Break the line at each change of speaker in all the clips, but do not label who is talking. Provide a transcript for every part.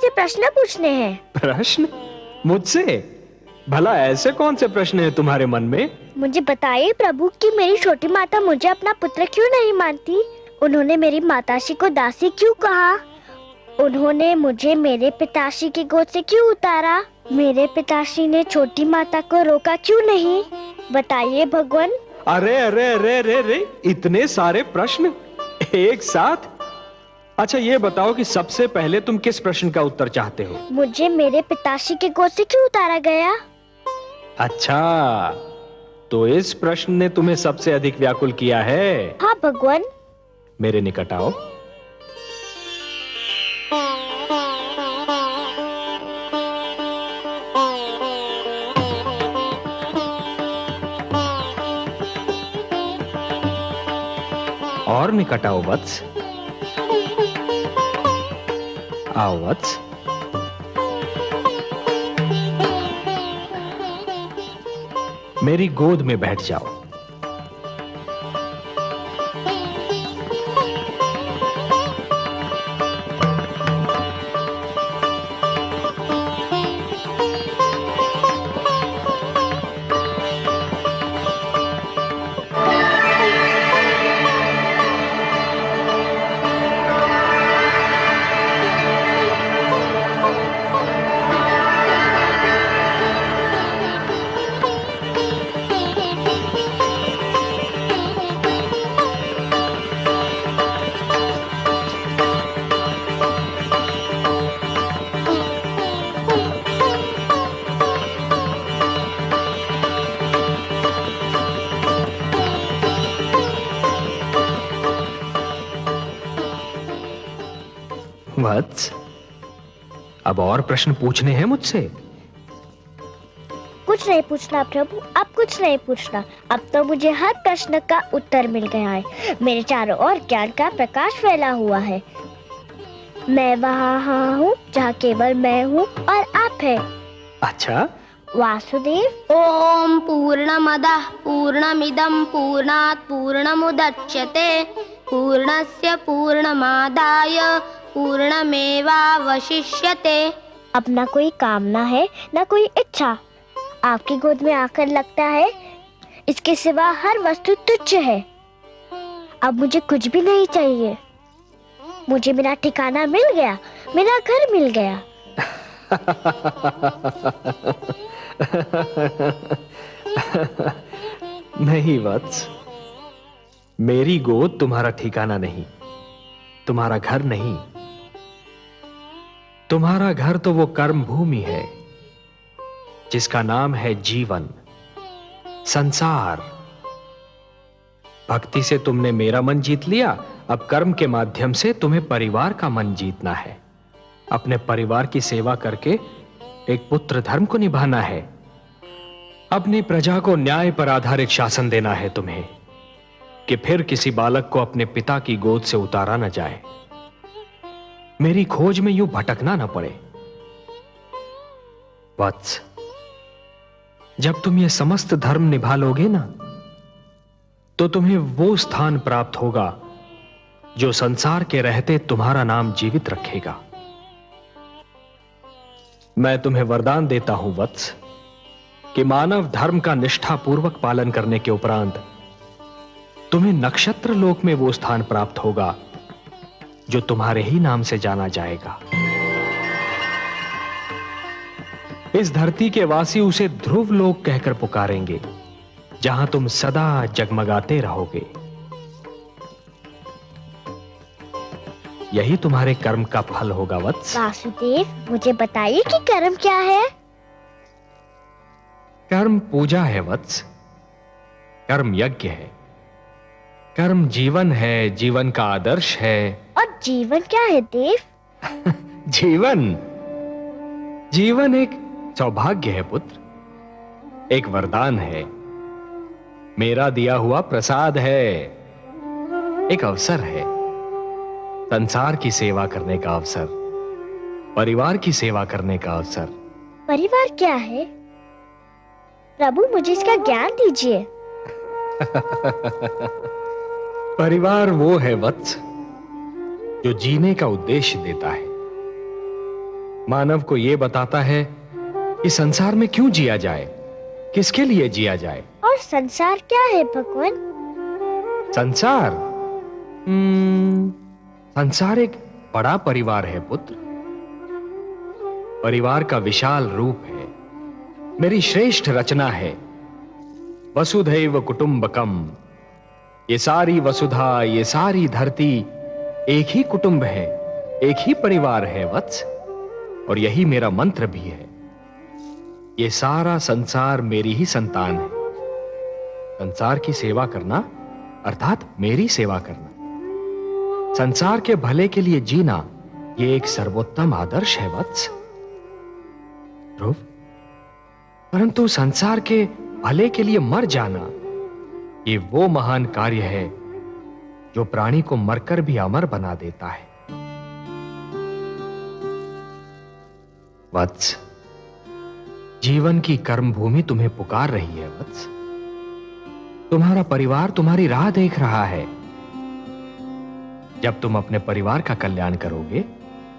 से प्रश्न पूछने हैं।
प्रश्न? मुझसे? भला ऐसे कौन से प्रश्न हैं तुम्हारे मन में?
मुझे बताइए प्रभु कि मेरी छोटी माता मुझे अपना पुत्र क्यों नहीं मानती? उन्होंने मेरी माताश्री को दासी क्यों कहा? उन्होंने मुझे मेरे पिताश्री की गोद से क्यों उतारा? मेरे पिताश्री ने छोटी माता को रोका क्यों नहीं? बताइए भगवान।
अरे अरे अरे अरे अरे, इतने सारे प्रश्न एक साथ? अच्छा ये बताओ कि सबसे पहले तुम किस प्रश्न का उत्तर चाहते हो?
मुझे मेरे पिताश्री की गोद से क्यों उतारा गया?
अच्छा, तो इस प्रश्न ने तुम्हें सबसे अधिक व्याकुल किया है?
हाँ भगवान।
मेरे निकट आओ। और निकट आओ वत्स। आओ वत्स। मेरी गोद में बैठ जाओ। वत्स, अब और प्रश्न पूछने हैं मुझसे?
कुछ नहीं पूछना प्रभु, अब कुछ नहीं पूछना। अब तो मुझे हर प्रश्न का उत्तर मिल गया है। मेरे चारों ओर ज्ञान का प्रकाश फैला हुआ है। मैं वहाँ हूँ जहाँ केवल मैं हूँ और आप है।
अच्छा
वासुदेव।
ओम पूर्णमदः पूर्णमिदं पूर्णात् पूर्णमुदच्यते पूर्णस्य पूर्णमादाय पूर्णमेवावशिष्यते।
अब न कोई कामना है न कोई इच्छा। आपकी गोद में आकर लगता है इसके सिवा हर वस्तु तुच्छ है। अब मुझे कुछ भी नहीं चाहिए। मुझे मेरा ठिकाना मिल गया, मेरा घर मिल गया।
नहीं वत्स, मेरी गोद तुम्हारा ठिकाना नहीं, तुम्हारा घर नहीं। तुम्हारा घर तो वो कर्म भूमि है जिसका नाम है जीवन, संसार। भक्ति से तुमने मेरा मन जीत लिया, अब कर्म के माध्यम से तुम्हें परिवार का मन जीतना है। अपने परिवार की सेवा करके एक पुत्र धर्म को निभाना है। अपनी प्रजा को न्याय पर आधारित शासन देना है तुम्हें, कि फिर किसी बालक को अपने पिता की गोद से उतारा न जाए, मेरी खोज में यूं भटकना न पड़े। वत्स, जब तुम ये समस्त धर्म निभा लोगे ना, तो तुम्हें वो स्थान प्राप्त होगा जो संसार के रहते तुम्हारा नाम जीवित रखेगा। मैं तुम्हें वरदान देता हूं वत्स, कि मानव धर्म का निष्ठापूर्वक पालन करने के उपरांत तुम्हें नक्षत्र लोक में वो स्थान प्राप्त होगा जो तुम्हारे ही नाम से जाना जाएगा। इस धरती के वासी उसे ध्रुव लोक कहकर पुकारेंगे, जहां तुम सदा जगमगाते रहोगे। यही तुम्हारे कर्म का फल होगा वत्स।
वासुदेव, मुझे बताइए कि कर्म क्या है?
कर्म पूजा है वत्स, कर्म यज्ञ है, कर्म जीवन है, जीवन का आदर्श है।
और जीवन क्या है देव?
जीवन जीवन एक सौभाग्य है पुत्र, एक वरदान है, मेरा दिया हुआ प्रसाद है, एक अवसर है, संसार की सेवा करने का अवसर, परिवार की सेवा करने का अवसर।
परिवार क्या है प्रभु? मुझे इसका ज्ञान दीजिए।
परिवार वो है वत्स जो जीने का उद्देश्य देता है। मानव को यह बताता है कि संसार में क्यों जिया जाए, किसके लिए जिया जाए।
और संसार क्या है भगवान?
संसार संसार एक बड़ा परिवार है पुत्र। परिवार का विशाल रूप है, मेरी श्रेष्ठ रचना है। वसुधैव कुटुंबकम। ये सारी वसुधा, ये सारी धरती एक ही कुटुंब है, एक ही परिवार है वत्स। और यही मेरा मंत्र भी है। ये सारा संसार मेरी ही संतान है। संसार की सेवा करना अर्थात मेरी सेवा करना, संसार के भले के लिए जीना, ये एक सर्वोत्तम आदर्श है वत्स। ध्रुव, परंतु संसार के भले के लिए मर जाना, ये वो महान कार्य है जो प्राणी को मरकर भी अमर बना देता है। वत्स, जीवन की कर्म भूमि तुम्हें पुकार रही है वत्स। तुम्हारा परिवार तुम्हारी राह देख रहा है। जब तुम अपने परिवार का कल्याण करोगे,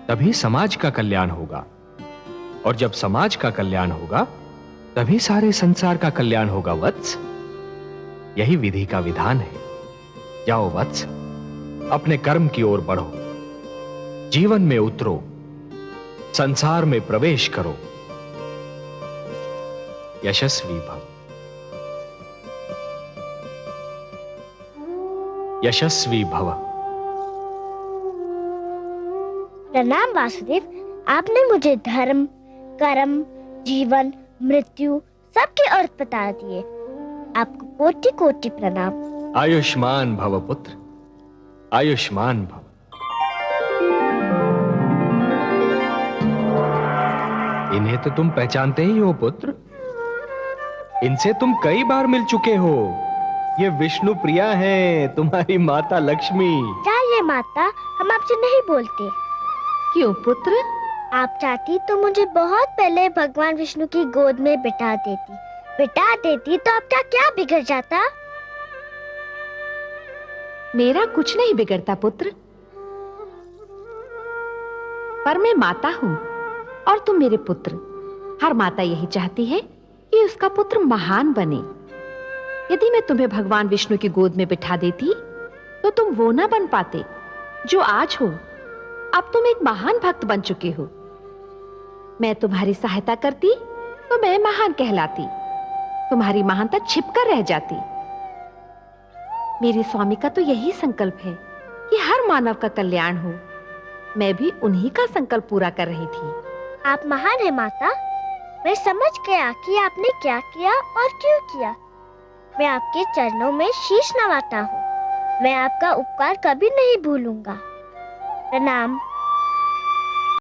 तभी समाज का कल्याण होगा, और जब समाज का कल्याण होगा, तभी सारे संसार का कल्याण होगा वत्स। यही विधि का विधान है। जाओ वत्स, अपने कर्म की ओर बढ़ो, जीवन में उतरो, संसार में प्रवेश करो। यशस्वी भव। यशस्वी भव।
प्रणाम वासुदेव, आपने मुझे धर्म, कर्म, जीवन, मृत्यु सबके अर्थ बता दिए। आपको कोटि कोटि प्रणाम।
आयुष्मान भव पुत्र, आयुष्मान भव। इन्हें तो तुम पहचानते ही हो पुत्र, इनसे तुम कई बार मिल चुके हो। ये विष्णु प्रिया हैं, तुम्हारी माता लक्ष्मी।
चाहिए माता, हम आपसे नहीं बोलते।
क्यों पुत्र?
आप चाहती तो मुझे बहुत पहले भगवान विष्णु की गोद में बिठा देती तो आपका क्या बिगड़ जाता?
मेरा कुछ नहीं बिगड़ता पुत्र, पर मैं माता हूं और तुम मेरे पुत्र। हर माता यही चाहती है कि उसका पुत्र महान बने। यदि मैं तुम्हें भगवान विष्णु की गोद में बिठा देती तो तुम वो ना बन पाते जो आज हो। अब तुम एक महान भक्त बन चुके हो। मैं तुम्हारी सहायता करती तो मैं महान कहलाती, तुम्हारी महानता छिपकर रह जाती। मेरे स्वामी का तो यही संकल्प है कि हर मानव का कल्याण हो। मैं भी उन्हीं का संकल्प पूरा कर रही थी।
आप महान है माता। मैं समझ गया कि आपने क्या किया और क्यों किया। मैं आपके चरणों में शीश नवाता हूँ। मैं आपका उपकार कभी नहीं भूलूंगा। प्रणाम।